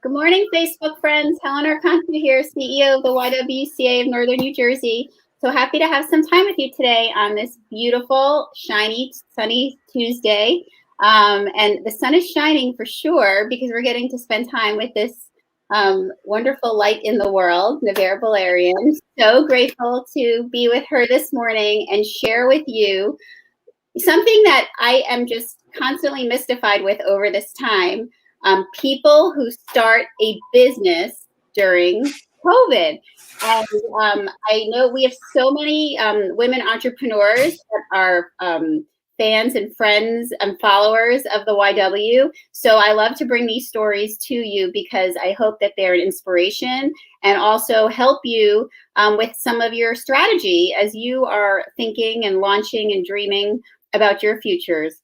Good morning, Facebook friends. Helen Archontou here, CEO of the YWCA of Northern New Jersey. So happy to have some time with you today on this beautiful, shiny, sunny Tuesday. And the sun is shining for sure because we're getting to spend time with this wonderful light in the world, Nvair Beylerian. So grateful to be with her this morning and share with you something that I am just constantly mystified with over this time. People who start a business during COVID. And I know we have so many women entrepreneurs that are fans and friends and followers of the YW. So I love to bring these stories to you because I hope that they're an inspiration and also help you with some of your strategy as you are thinking and launching and dreaming about your futures.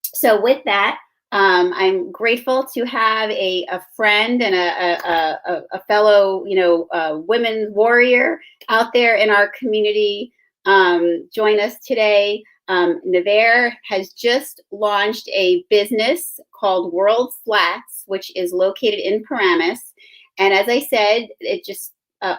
So with that, I'm grateful to have a friend and a fellow, women warrior out there in our community join us today. Nvair has just launched a business called World Flats, which is located in Paramus. And as I said, it just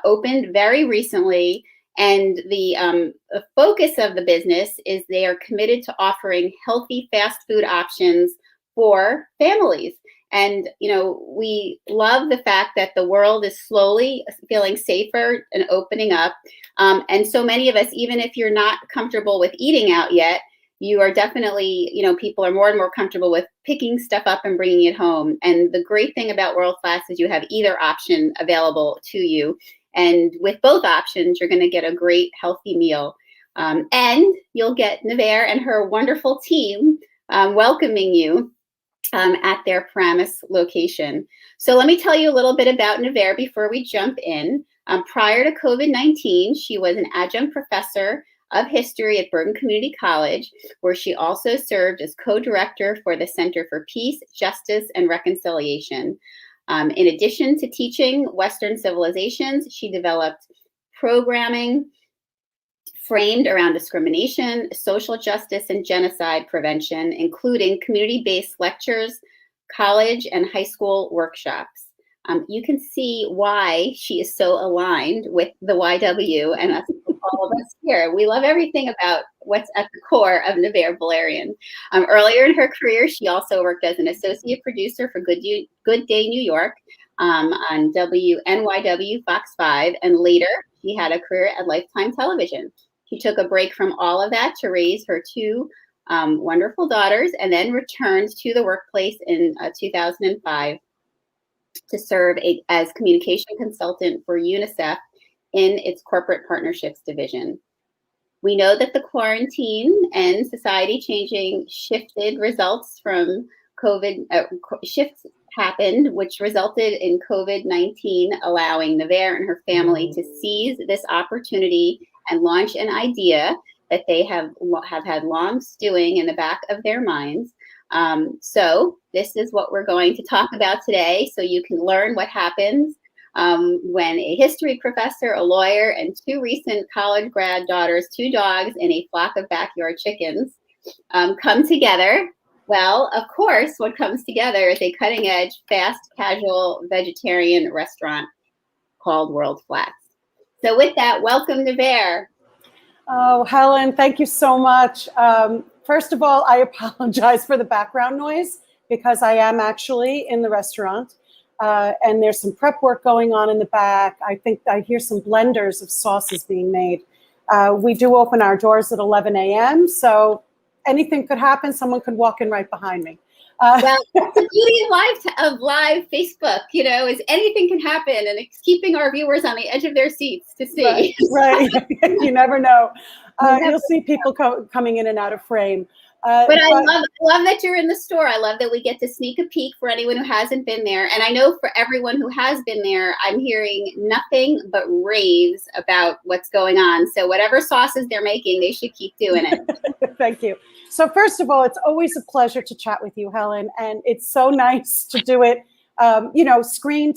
opened very recently. And the focus of the business is they are committed to offering healthy fast food options for families. And, we love the fact that the world is slowly feeling safer and opening up. And so many of us, even if you're not comfortable with eating out yet, you are definitely, people are more and more comfortable with picking stuff up and bringing it home. And the great thing about World Flats is you have either option available to you. And with both options, you're going to get a great healthy meal. And you'll get Nvair and her wonderful team welcoming you at their Paramus location. So let me tell you a little bit about Nvair before we jump in. Prior to COVID-19, she was an adjunct professor of history at Bergen Community College, where she also served as co-director for the Center for Peace, Justice, and Reconciliation. In addition to teaching Western civilizations, she developed programming framed around discrimination, social justice, and genocide prevention, including community-based lectures, college and high school workshops. You can see why she is so aligned with the YW and us, all of us here. We love everything about what's at the core of Nvair Beylerian. Earlier in her career, she also worked as an associate producer for Good Day New York on NYW Fox 5, and later she had a career at Lifetime Television. She took a break from all of that to raise her two wonderful daughters and then returned to the workplace in 2005 to serve as communication consultant for UNICEF in its corporate partnerships division. We know that the quarantine and society changing shifted results from COVID, shifts happened, which resulted in COVID-19 allowing Nvair and her family to seize this opportunity and launch an idea that they have had long stewing in the back of their minds. So this is what we're going to talk about today, so you can learn what happens when a history professor, a lawyer, and two recent college grad daughters, two dogs, and a flock of backyard chickens come together. Well, of course, what comes together is a cutting-edge, fast, casual, vegetarian restaurant called World Flats. So with that, welcome Nvair. Oh, Helen, thank you so much. First of all, I apologize for the background noise because I am actually in the restaurant and there's some prep work going on in the back. I think I hear some blenders of sauces being made. We do open our doors at 11 a.m., so anything could happen. Someone could walk in right behind me. Well, that's the beauty of live Facebook, is anything can happen, and it's keeping our viewers on the edge of their seats to see. Right. You never know. You'll see people coming in and out of frame. But I love that you're in the store. I love that we get to sneak a peek for anyone who hasn't been there. And I know for everyone who has been there, I'm hearing nothing but raves about what's going on. So whatever sauces they're making, they should keep doing it. Thank you. So first of all, it's always a pleasure to chat with you, Helen. And it's so nice to do it, screen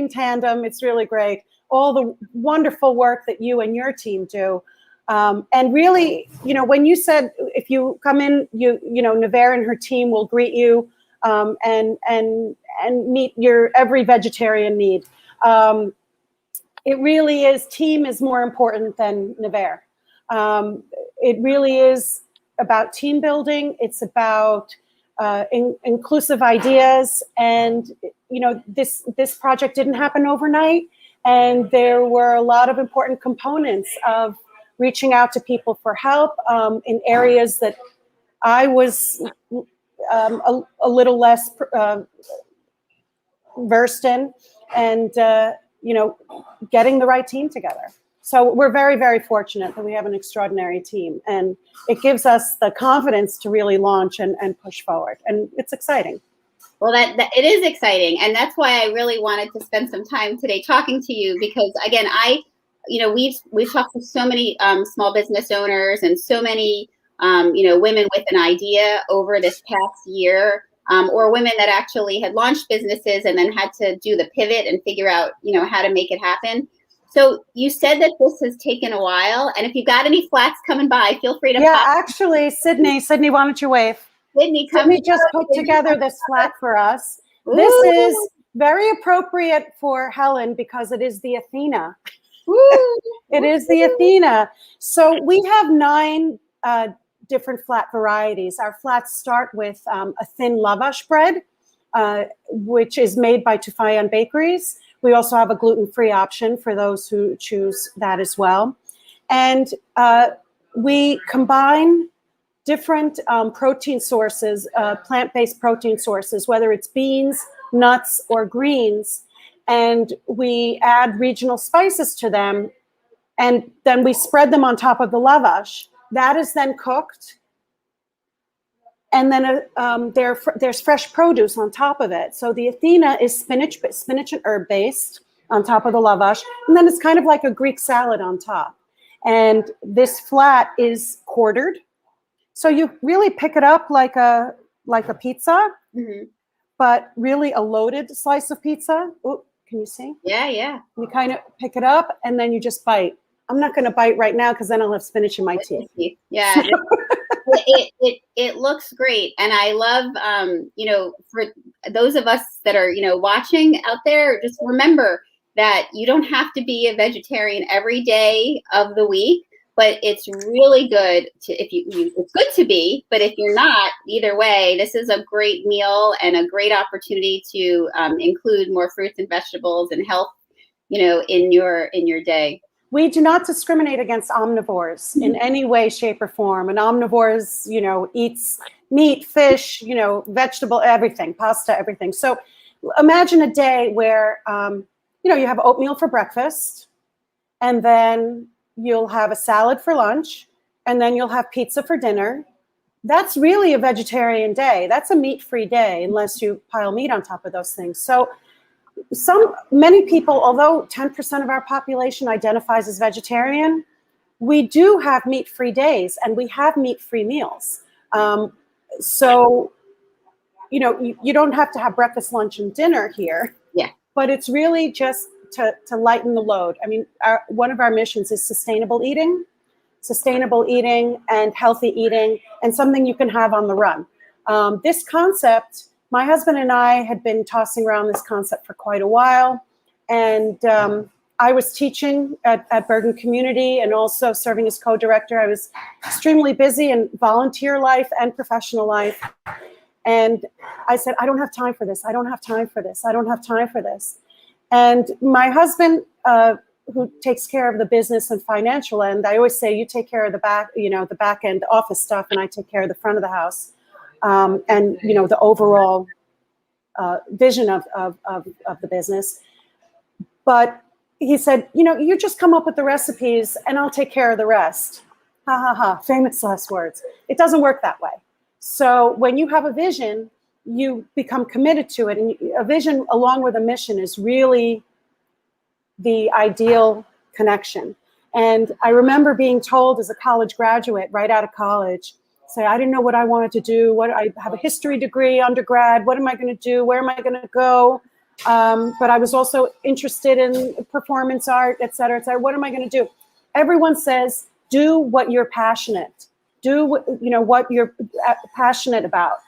tandem. It's really great. All the wonderful work that you and your team do. And really, when you said if you come in, Nvair and her team will greet you and meet your every vegetarian need. It really is, team is more important than Nvair. It really is about team building. It's about inclusive ideas. And, this project didn't happen overnight. And there were a lot of important components of reaching out to people for help in areas that I was a little less versed in, and getting the right team together. So we're very, very fortunate that we have an extraordinary team, and it gives us the confidence to really launch and push forward. And it's exciting. Well, that it is exciting, and that's why I really wanted to spend some time today talking to you, because again, we've talked to so many small business owners and so many women with an idea over this past year, or women that actually had launched businesses and then had to do the pivot and figure out how to make it happen. So you said that this has taken a while, and if you've got any flats coming by, feel free to pop. Actually, Sydney, why don't you wave? Sydney just put together this flat for us. Ooh. This is very appropriate for Helen because it is the Athena. It is the Athena. So we have 9 different flat varieties. Our flats start with a thin lavash bread, which is made by Tufayan Bakeries. We also have a gluten-free option for those who choose that as well. And we combine different protein sources, plant-based protein sources, whether it's beans, nuts, or greens. And we add regional spices to them. And then we spread them on top of the lavash. That is then cooked. And then there's fresh produce on top of it. So the Athena is spinach and herb based on top of the lavash. And then it's kind of like a Greek salad on top. And this flat is quartered. So you really pick it up like a pizza, but really a loaded slice of pizza. Ooh, can you see? Yeah. You kind of pick it up and then you just bite. I'm not going to bite right now because then I'll have spinach in my teeth. Yeah. It looks great. And I love, for those of us that are, watching out there, just remember that you don't have to be a vegetarian every day of the week, but it's really good it's good to be, but if you're not, either way, this is a great meal and a great opportunity to include more fruits and vegetables and health, in your day. We do not discriminate against omnivores in any way, shape, or form. An omnivore is, eats meat, fish, vegetable, everything, pasta, everything. So imagine a day where, you have oatmeal for breakfast, and then you'll have a salad for lunch, and then you'll have pizza for dinner. That's really a vegetarian day. That's a meat-free day, unless you pile meat on top of those things. So many people, although 10% of our population identifies as vegetarian, we do have meat-free days and we have meat-free meals. So, you don't have to have breakfast, lunch, and dinner here. Yeah. But it's really just to lighten the load. I mean, one of our missions is sustainable eating and healthy eating, and something you can have on the run. This concept, my husband and I had been tossing around this concept for quite a while, and I was teaching at Bergen Community and also serving as co-director. I was extremely busy in volunteer life and professional life, and I said, I don't have time for this. I don't have time for this. I don't have time for this. And my husband, who takes care of the business and financial end, I always say, you take care of the back end office stuff, and I take care of the front of the house. And the overall vision of the business. But he said, you just come up with the recipes and I'll take care of the rest. Ha ha ha, famous last words. It doesn't work that way. So when you have a vision, you become committed to it. And a vision along with a mission is really the ideal connection. And I remember being told as a college graduate, right out of college, say, I didn't know what I wanted to do. I have a history degree, undergrad. What am I going to do? Where am I going to go? But I was also interested in performance art, et cetera, et cetera. What am I going to do? Everyone says, do what you're passionate. Do what you're passionate about.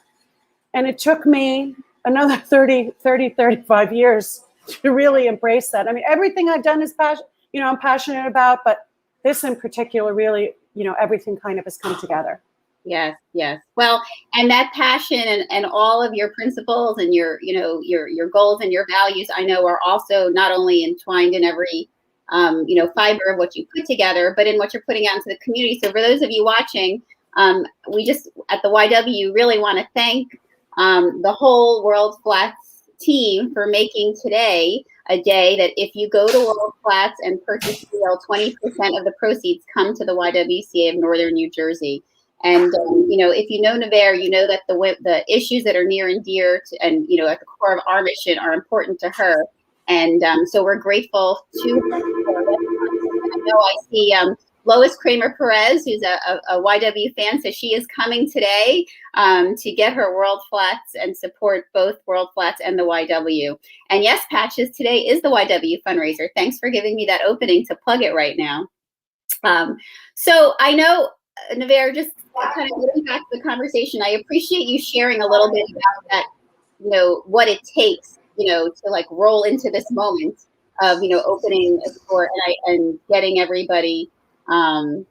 And it took me another 35 years to really embrace that. I mean, everything I've done is passion, I'm passionate about, but this in particular, really, everything kind of has come together. Yes, yes. Well, and that passion and all of your principles and your goals and your values, I know, are also not only entwined in every fiber of what you put together, but in what you're putting out into the community. So for those of you watching, we just at the YW really want to thank the whole World Flats team for making today a day that if you go to World Flats and purchase meal, 20% of the proceeds come to the YWCA of Northern New Jersey. And if you know Nvair, you know that the issues that are near and dear to, and at the core of our mission are important to her. And so we're grateful to her. I know I see Lois Kramer Perez, who's a YW fan, so she is coming today to get her World Flats and support both World Flats and the YW. And yes, Patches, today is the YW fundraiser. Thanks for giving me that opening to plug it right now. So I know, Nvair, just kind of getting back to the conversation, I appreciate you sharing a little bit about that, what it takes, to like roll into this moment of, opening a store and getting everybody, getting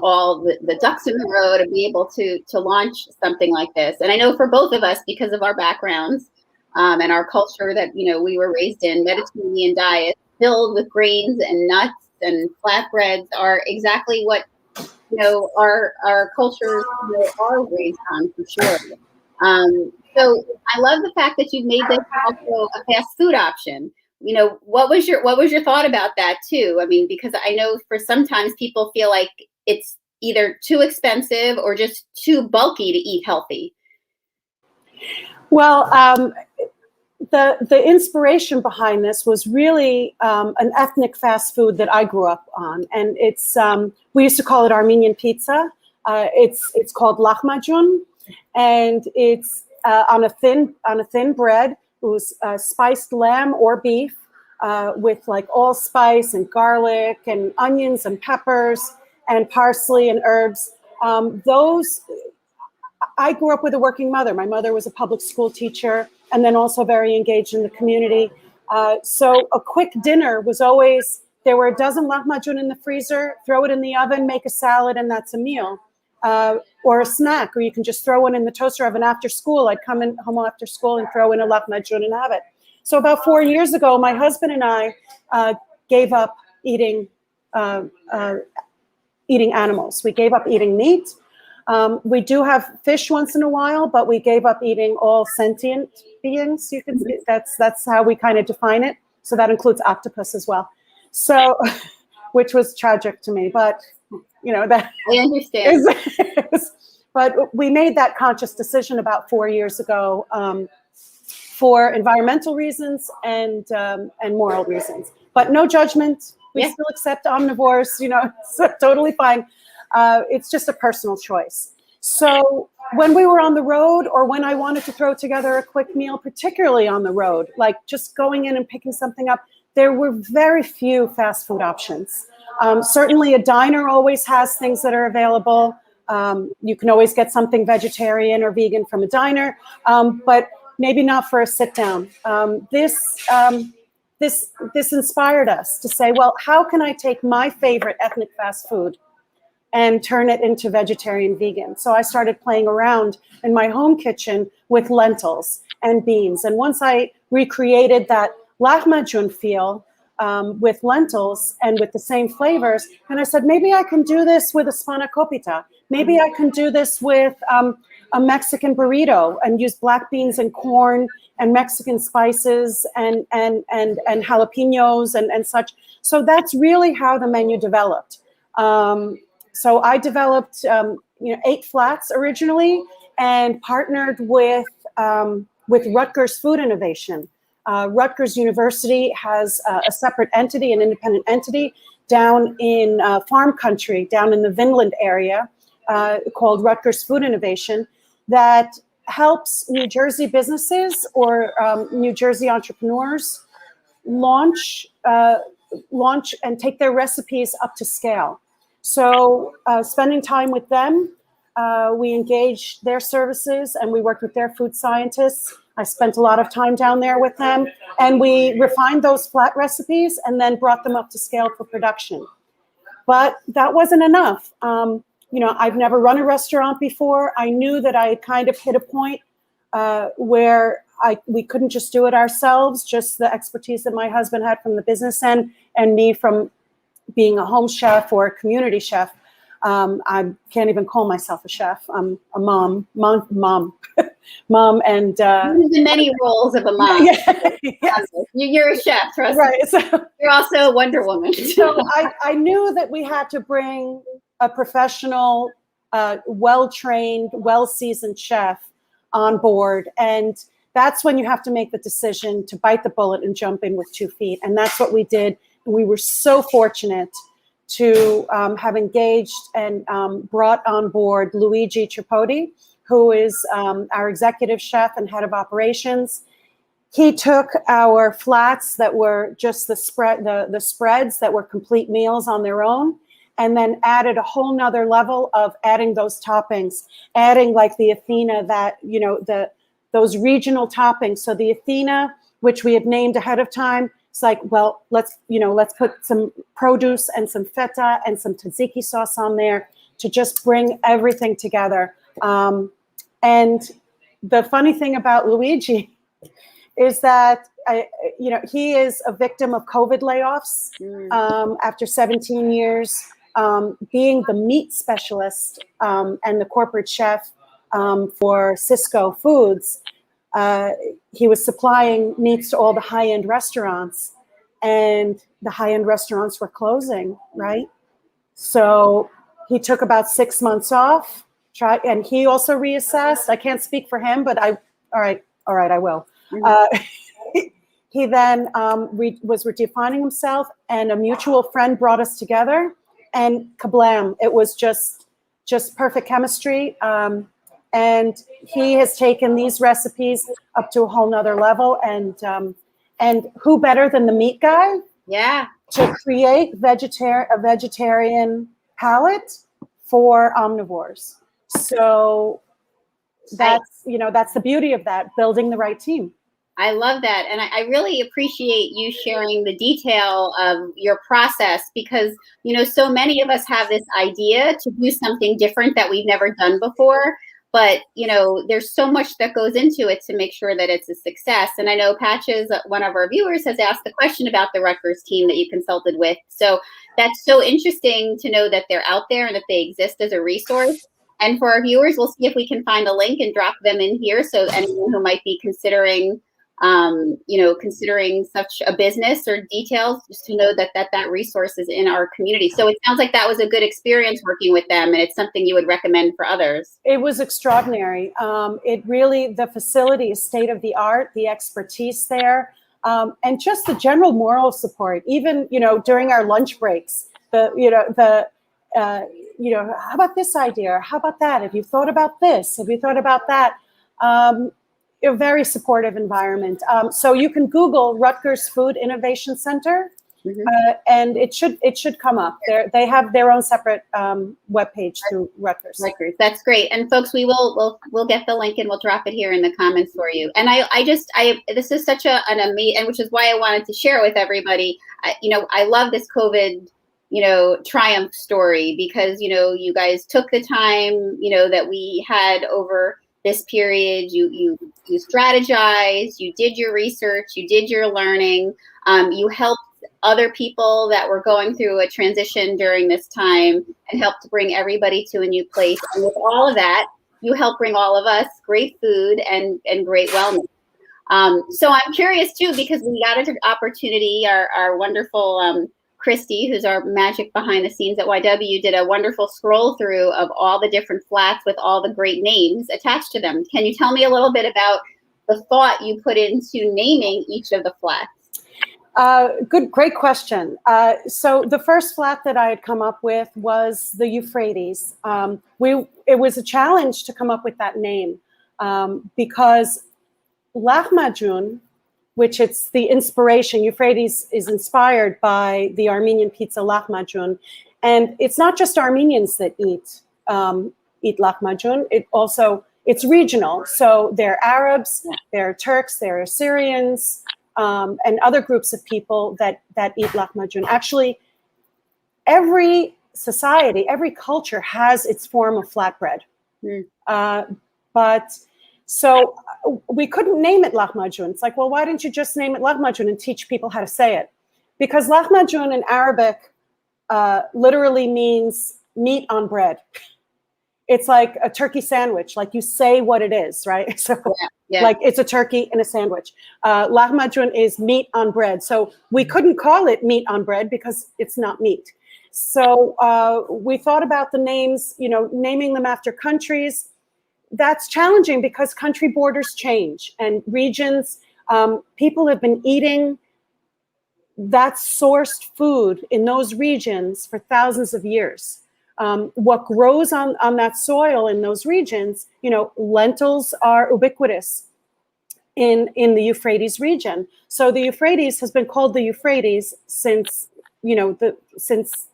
all the ducks in the row to be able to launch something like this. And I know for both of us, because of our backgrounds and our culture that, we were raised in, Mediterranean diet filled with grains and nuts and flatbreads are exactly what our cultures are raised on, for sure. So I love the fact that you've made this also a fast food option. What was your thought about that too? I mean, because I know for sometimes people feel like it's either too expensive or just too bulky to eat healthy. Well, the inspiration behind this was really an ethnic fast food that I grew up on, and it's we used to call it Armenian pizza. It's called lahmacun, and it's on a thin bread. It was spiced lamb or beef with like allspice and garlic and onions and peppers and parsley and herbs. I grew up with a working mother. My mother was a public school teacher and then also very engaged in the community. So a quick dinner was always, there were a dozen lahmacun in the freezer, throw it in the oven, make a salad, and that's a meal. Or a snack, or you can just throw one in the toaster oven after school. I'd come in home after school and throw in a lahmacun and have it. So about 4 years ago, my husband and I gave up eating animals. We gave up eating meat. We do have fish once in a while, but we gave up eating all sentient beings. You can that's how we kind of define it. So that includes octopus as well. So, which was tragic to me, but that I understand. But we made that conscious decision about 4 years ago for environmental reasons and moral reasons. But no judgment. We still accept omnivores. It's totally fine. It's just a personal choice. So when we were on the road, or when I wanted to throw together a quick meal, particularly on the road, like just going in and picking something up, there were very few fast food options. Certainly a diner always has things that are available. You can always get something vegetarian or vegan from a diner, but maybe not for a sit down. This inspired us to say, well, how can I take my favorite ethnic fast food and turn it into vegetarian vegan? So I started playing around in my home kitchen with lentils and beans. And once I recreated that lahmacun feel with lentils and with the same flavors, and I said, maybe I can do this with a spanakopita. Maybe I can do this with a Mexican burrito and use black beans and corn and Mexican spices and jalapenos and such. So that's really how the menu developed. So I developed 8 flats originally and partnered with Rutgers Food Innovation. Rutgers University has a separate entity, an independent entity, down in farm country, down in the Vinland area, called Rutgers Food Innovation, that helps New Jersey businesses or New Jersey entrepreneurs launch and take their recipes up to scale. So spending time with them, We engaged their services and we worked with their food scientists. I spent a lot of time down there with them, and we refined those flat recipes and then brought them up to scale for production. But that wasn't enough. I've never run a restaurant before. I knew that I had kind of hit a point where we couldn't just do it ourselves, just the expertise that my husband had from the business end and me from being a home chef or a community chef. I can't even call myself a chef. I'm a mom, and the many roles of a mom. Yeah, yes. You're a chef, trust right? me. So, you're also a Wonder Woman. So I knew that we had to bring a professional, well-trained, well-seasoned chef on board, and that's when you have to make the decision to bite the bullet and jump in with 2 feet, and that's what we did. And we were so fortunate to have engaged and brought on board Luigi Tripodi, who is our executive chef and head of operations. He took our flats that were just the spreads that were complete meals on their own, and then added a whole nother level of adding those toppings, adding like the Athena, that, those regional toppings. So the Athena, which we had named ahead of time, it's like, well, let's put some produce and some feta and some tzatziki sauce on there to just bring everything together. And the funny thing about Luigi is that, he is a victim of COVID layoffs after 17 years being the meat specialist and the corporate chef for Cisco Foods. He was supplying meats to all the high-end restaurants, and the high-end restaurants were closing, right? So he took about 6 months off, and he also reassessed. I can't speak for him, but all right, I will. He then was redefining himself, and a mutual friend brought us together, and kablam, it was just perfect chemistry. And he has taken these recipes up to a whole nother level. And who better than the meat guy? Yeah. To create a vegetarian palate for omnivores. So that's the beauty of that, building the right team. I love that. And I really appreciate you sharing the detail of your process, because, so many of us have this idea to do something different that we've never done before. But, there's so much that goes into it to make sure that it's a success. And I know Patches, one of our viewers, has asked the question about the Rutgers team that you consulted with. So that's so interesting to know that they're out there and that they exist as a resource. And for our viewers, we'll see if we can find a link and drop them in here. So anyone who might be considering such a business or details, just to know that resource is in our community. So it sounds like that was a good experience working with them, and it's something you would recommend for others. It was extraordinary. The facility is state of the art, the expertise there, and just the general moral support, even, during our lunch breaks, how about this idea? How about that? Have you thought about this? Have you thought about that? A very supportive environment. So you can Google Rutgers Food Innovation Center, and it should come up. They have their own separate webpage through Rutgers. That's great. And folks, we'll get the link and we'll drop it here in the comments for you. And this is such an amazing, and which is why I wanted to share it with everybody. I love this COVID triumph story, because you guys took the time that we had over this period. You strategized, you did your research, you did your learning, you helped other people that were going through a transition during this time and helped to bring everybody to a new place. And with all of that, you helped bring all of us great food and great wellness. So I'm curious too, because we got an opportunity, our wonderful Christy, who's our magic behind the scenes at YW, did a wonderful scroll through of all the different flats with all the great names attached to them. Can you tell me a little bit about the thought you put into naming each of the flats? Great question. So the first flat that I had come up with was the Euphrates. It was a challenge to come up with that name because lahmacun, which it's the inspiration. Euphrates is inspired by the Armenian pizza lahmacun. And it's not just Armenians that eat eat lahmacun. It's regional. So there are Arabs, there are Turks, there are Syrians, and other groups of people that eat lahmacun. Actually, every society, every culture has its form of flatbread. But so we couldn't name it lahmacun. It's like, well, why didn't you just name it lahmacun and teach people how to say it? Because lahmacun in Arabic literally means meat on bread. It's like a turkey sandwich. Like you say what it is, right? So like it's a turkey in a sandwich. Lahmacun is meat on bread. So we couldn't call it meat on bread because it's not meat. So we thought about the names, naming them after countries. That's challenging because country borders change and regions. People have been eating that sourced food in those regions for thousands of years. What grows on that soil in those regions, lentils are ubiquitous in the Euphrates region. So the Euphrates has been called the Euphrates since, since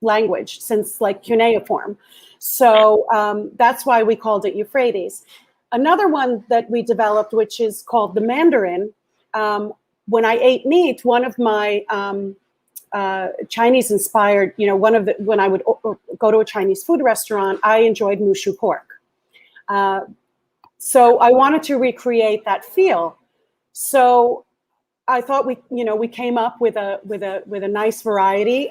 language, since like cuneiform. So that's why we called it Euphrates. Another one that we developed, which is called the Mandarin. When I ate meat, one of my Chinese inspired, when I would go to a Chinese food restaurant, I enjoyed mushu pork. So I wanted to recreate that feel. So I thought we came up with a nice variety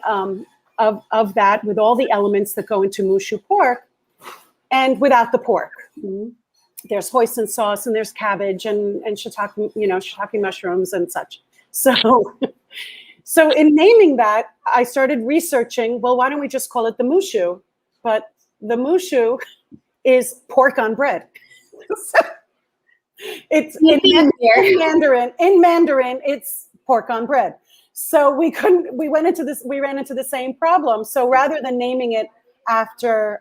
of that, with all the elements that go into mushu pork, and without the pork. Mm-hmm. There's hoisin sauce, and there's cabbage and shiitake mushrooms and such. So in naming that, I started researching, well, why don't we just call it the mushu? But the mushu is pork on bread. So it's in Mandarin, it's pork on bread. So we ran into the same problem. So rather than naming it after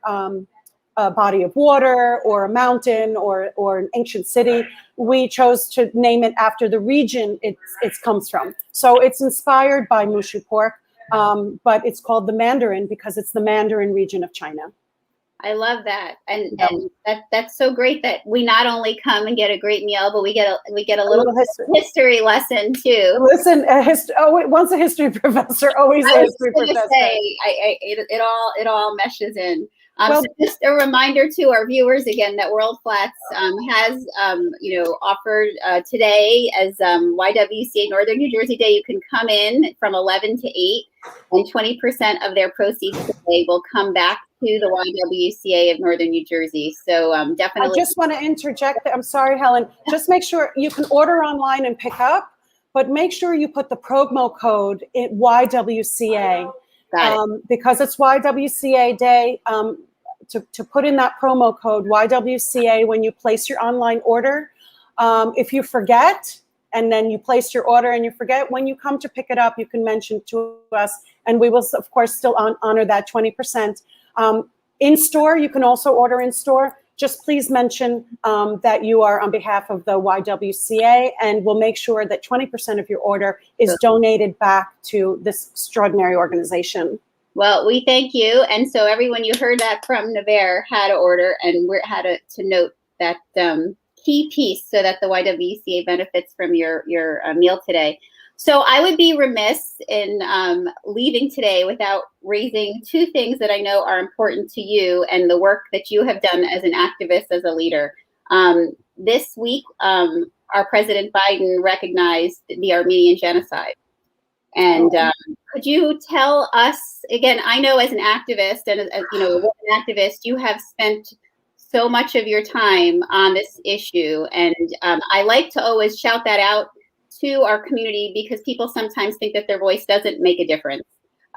a body of water or a mountain or an ancient city, we chose to name it after the region it comes from. So it's inspired by mushu pork, but it's called the Mandarin because it's the Mandarin region of China. I love that, and that's so great that we not only come and get a great meal, but we get a little history lesson too. Listen, once a history professor, always a history professor. It all meshes in. So just a reminder to our viewers again that World Flats has offered today as YWCA Northern New Jersey Day. You can come in from 11 to 8, and 20% of their proceeds today will come back to the YWCA of Northern New Jersey. So definitely. I just want to interject. I'm sorry, Helen. Just make sure you can order online and pick up, but make sure you put the promo code in YWCA. Because it's YWCA Day, to put in that promo code YWCA when you place your online order. If you forget, and then you place your order and you forget, when you come to pick it up, you can mention to us, and we will, of course, still honor that 20%. In store, you can also order in store. Just please mention that you are on behalf of the YWCA, and we'll make sure that 20% of your order is donated back to this extraordinary organization. Well, we thank you. And so everyone, you heard that from Nvair, how to order, and how to note that key piece so that the YWCA benefits from your meal today. So I would be remiss in leaving today without raising two things that I know are important to you and the work that you have done as an activist, as a leader. This week, our President Biden recognized the Armenian genocide. And could you tell us, again, I know as an activist and as an activist, you have spent so much of your time on this issue. And I like to always shout that out to our community because people sometimes think that their voice doesn't make a difference.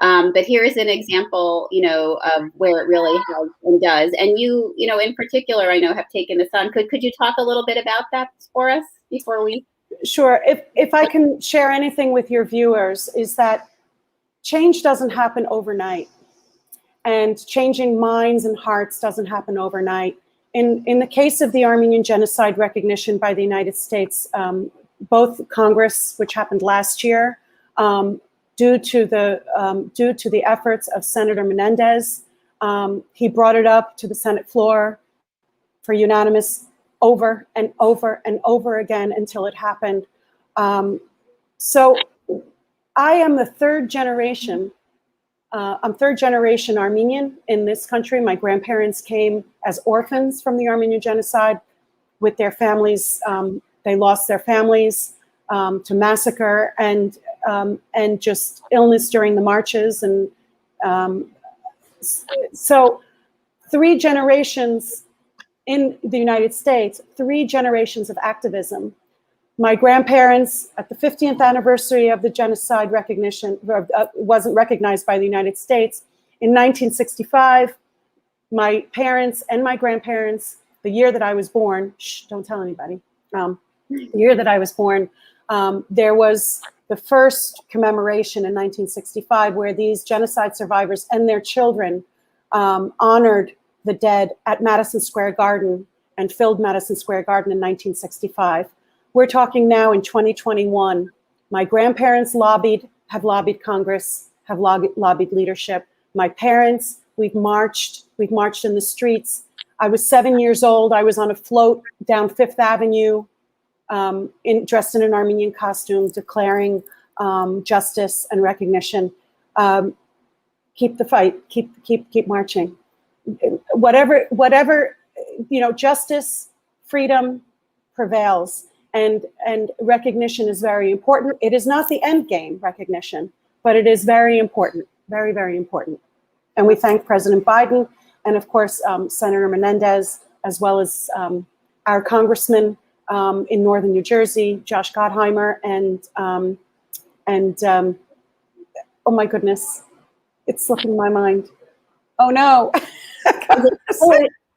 But here is an example, of where it really has and does. And you in particular, I know, have taken this on. Could you talk a little bit about that for us before we? Sure. If I can share anything with your viewers, is that change doesn't happen overnight, and changing minds and hearts doesn't happen overnight. In the case of the Armenian genocide recognition by the United States, both Congress, which happened last year, due to the efforts of Senator Menendez, He brought it up to the Senate floor for unanimous over and over and over again until it happened. So I am the third generation. I'm third generation Armenian in this country. My grandparents came as orphans from the Armenian genocide with their families. They lost their families to massacre and just illness during the marches. And so 3 generations in the United States, 3 generations of activism. My grandparents, at the 50th anniversary of the genocide recognition, wasn't recognized by the United States. In 1965, my parents and my grandparents, the year that I was born, don't tell anybody, the year that I was born, there was the first commemoration in 1965 where these genocide survivors and their children honored the dead at Madison Square Garden and filled Madison Square Garden in 1965. We're talking now in 2021. My grandparents have lobbied Congress, have lobbied leadership. My parents, we've marched in the streets. I was 7 years old. I was on a float down Fifth Avenue, dressed in an Armenian costume, declaring justice and recognition. Keep the fight. Keep marching. Whatever, justice, freedom prevails. And recognition is very important. It is not the end game, recognition, but it is very important, very, very important. And we thank President Biden and, of course, Senator Menendez, as well as our congressman in northern New Jersey, Josh Gottheimer, and oh my goodness, it's slipping my mind. Oh no.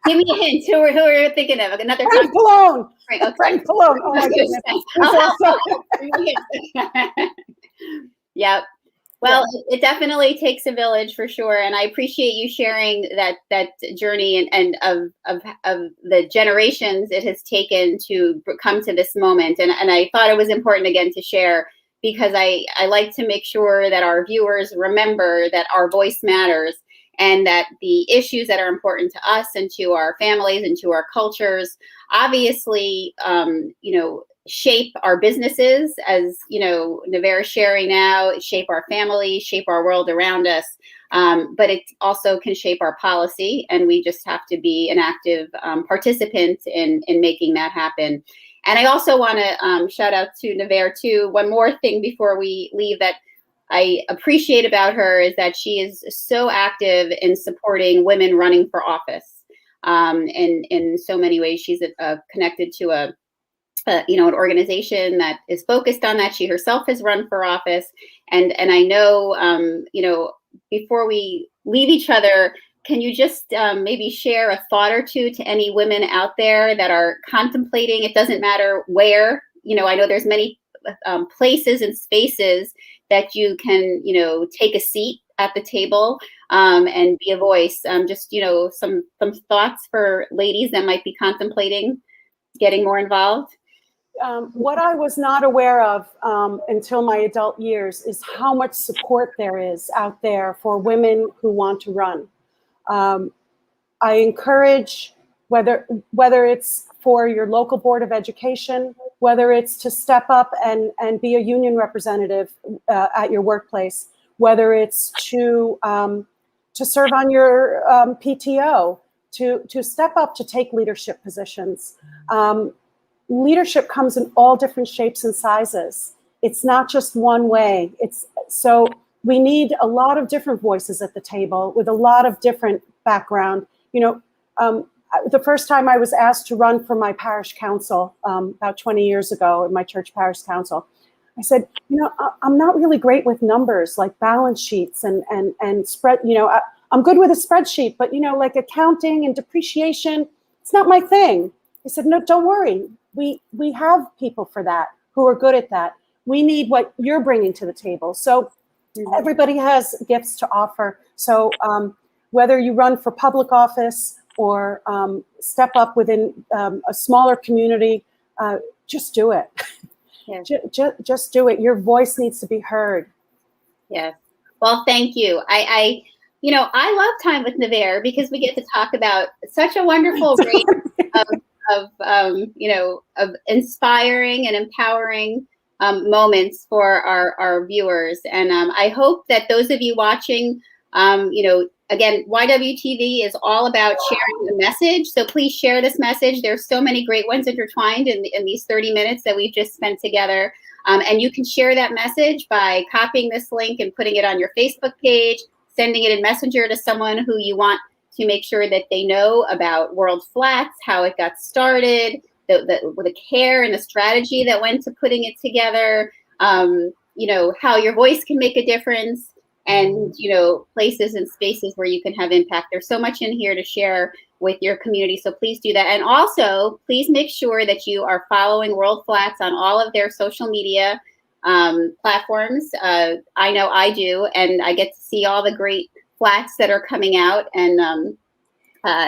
Give me a hint. Who are you thinking of? Another Frank Pallone. Okay. Frank Pallone. Oh my goodness. Yep. Well, it definitely takes a village for sure, and I appreciate you sharing that journey and of the generations it has taken to come to this moment. And I thought it was important again to share because I like to make sure that our viewers remember that our voice matters. And that the issues that are important to us and to our families and to our cultures, obviously, shape our businesses, as Nvair is sharing now, shape our families, shape our world around us. But it also can shape our policy, and we just have to be an active participant in making that happen. And I also want to shout out to Nvair too. One more thing before we leave that I appreciate about her is that she is so active in supporting women running for office. In so many ways, she's connected to an organization that is focused on that. She herself has run for office, and I know, before we leave each other, can you just maybe share a thought or two to any women out there that are contemplating? It doesn't matter where. I know there's many places and spaces that you can, take a seat at the table and be a voice. Just, some thoughts for ladies that might be contemplating getting more involved. What I was not aware of until my adult years is how much support there is out there for women who want to run. I encourage, whether it's for your local board of education, whether it's to step up and be a union representative at your workplace, whether it's to serve on your PTO, to step up to take leadership positions. Leadership comes in all different shapes and sizes. It's not just one way. So we need a lot of different voices at the table with a lot of different background. The first time I was asked to run for my parish council about 20 years ago in my church parish council, I said, I'm not really great with numbers like balance sheets and spread, I'm good with a spreadsheet, but like accounting and depreciation, it's not my thing. I said, no, don't worry. We have people for that who are good at that. We need what you're bringing to the table. So everybody has gifts to offer. So whether you run for public office or step up within a smaller community, just do it. Yeah. Just do it. Your voice needs to be heard. Yes. Well, thank you. I I love time with Nvair because we get to talk about such a wonderful range of inspiring and empowering moments for our viewers. And I hope that those of you watching, again, YWTV is all about sharing the message. So please share this message. There's so many great ones intertwined in these 30 minutes that we've just spent together. And you can share that message by copying this link and putting it on your Facebook page, sending it in Messenger to someone who you want to make sure that they know about World Flats, how it got started, the care and the strategy that went to putting it together, how your voice can make a difference, and, places and spaces where you can have impact. There's so much in here to share with your community, so please do that. And also, please make sure that you are following World Flats on all of their social media platforms. I know I do, and I get to see all the great flats that are coming out. And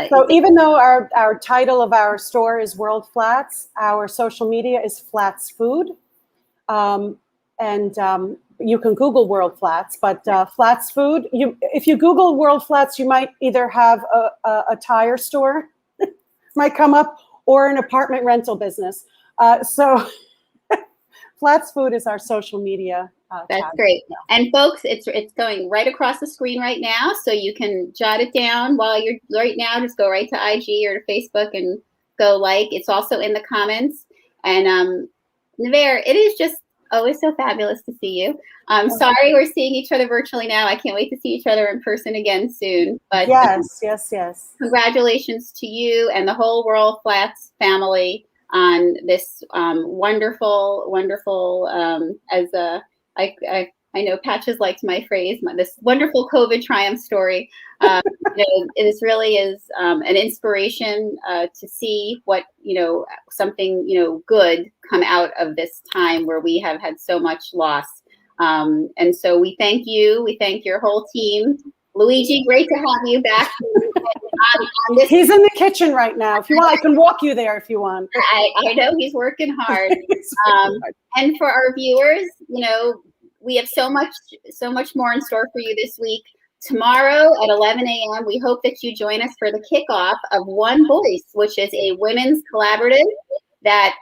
so even though our title of our store is World Flats, our social media is Flats Food. You can Google World Flats, but Flats Food, if you Google World Flats, you might either have a tire store might come up, or an apartment rental business. So Flats Food is our social media That's tag. great. And folks, it's going right across the screen right now, so you can jot it down while you're right now. Just go right to IG or to Facebook and go like. It's also in the comments. And Nvair, it is just always so fabulous to see you. I'm sorry we're seeing each other virtually now. I can't wait to see each other in person again soon. But yes. Congratulations to you and the whole World Flats family on this wonderful, I know Patches liked my phrase, this wonderful COVID triumph story. It really is an inspiration to see what, something, good come out of this time where we have had so much loss. And so we thank you. We thank your whole team. Luigi, great to have you back. On this. He's in the kitchen right now. If you want, I can walk you there if you want. I know he's working hard. And for our viewers, we have so much more in store for you this week. Tomorrow at 11 a.m., we hope that you join us for the kickoff of One Voice, which is a women's collaborative that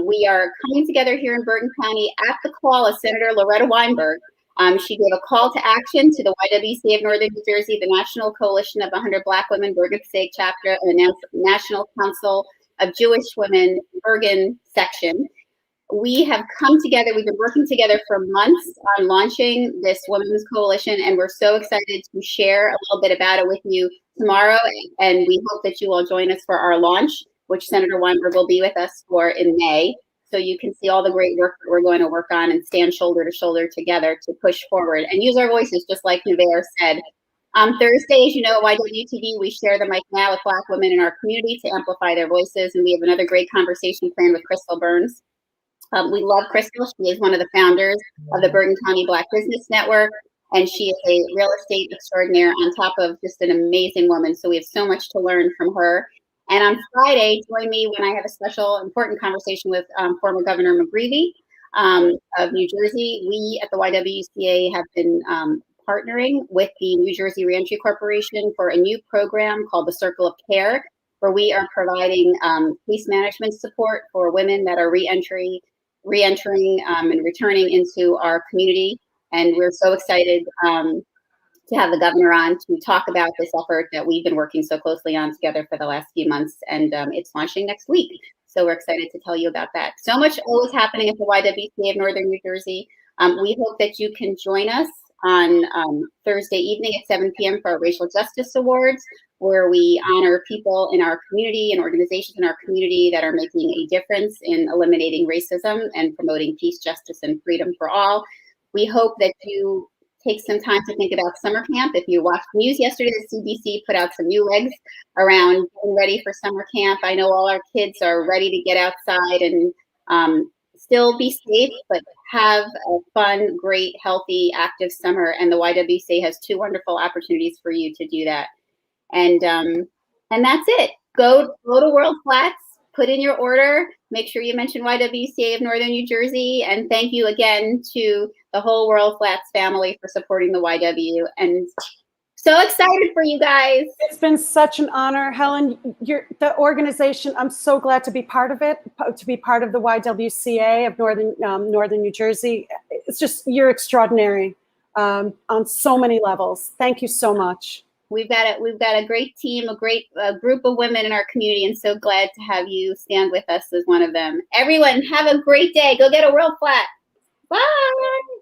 we are coming together here in Bergen County at the call of Senator Loretta Weinberg. She gave a call to action to the YWCA of Northern New Jersey, the National Coalition of 100 Black Women Bergen Passaic chapter, and the National Council of Jewish Women Bergen section. We have come together. We've been working together for months on launching this women's coalition, and we're so excited to share a little bit about it with you tomorrow. And we hope that you will join us for our launch, which Senator Weinberg will be with us for in May. So you can see all the great work that we're going to work on and stand shoulder to shoulder together to push forward and use our voices, just like Nvair said. Thursdays, at YWTV, we share the mic now with Black women in our community to amplify their voices. And we have another great conversation planned with Crystal Burns. We love Crystal. She is one of the founders of the Bergen County Black Business Network, and she is a real estate extraordinaire on top of just an amazing woman. So we have so much to learn from her. And on Friday, join me when I have a special, important conversation with former Governor McGreevey of New Jersey. We at the YWCA have been partnering with the New Jersey Reentry Corporation for a new program called the Circle of Care, where we are providing case management support for women that are reentering and returning into our community. And we're so excited to have the governor on to talk about this effort that we've been working so closely on together for the last few months. And it's launching next week. So we're excited to tell you about that. So much always happening at the YWCA of Northern New Jersey. We hope that you can join us on Thursday evening at 7 p.m. for our Racial Justice Awards, where we honor people in our community and organizations in our community that are making a difference in eliminating racism and promoting peace, justice, and freedom for all. We hope that you take some time to think about summer camp. If you watched news yesterday, the CDC put out some new regs around getting ready for summer camp. I know all our kids are ready to get outside and still be safe, but have a fun, great, healthy, active summer. And the YWCA has 2 wonderful opportunities for you to do that. And that's it. Go to World Flats, put in your order. Make sure you mention YWCA of Northern New Jersey. And thank you again to the whole World Flats family for supporting the YW. And So excited for you guys. It's been such an honor, Helen. The organization, I'm so glad to be part of it, to be part of the YWCA of Northern New Jersey. It's just, you're extraordinary on so many levels. Thank you so much. We've got a great team, a great group of women in our community, and so glad to have you stand with us as one of them. Everyone, have a great day. Go get a real flat. Bye.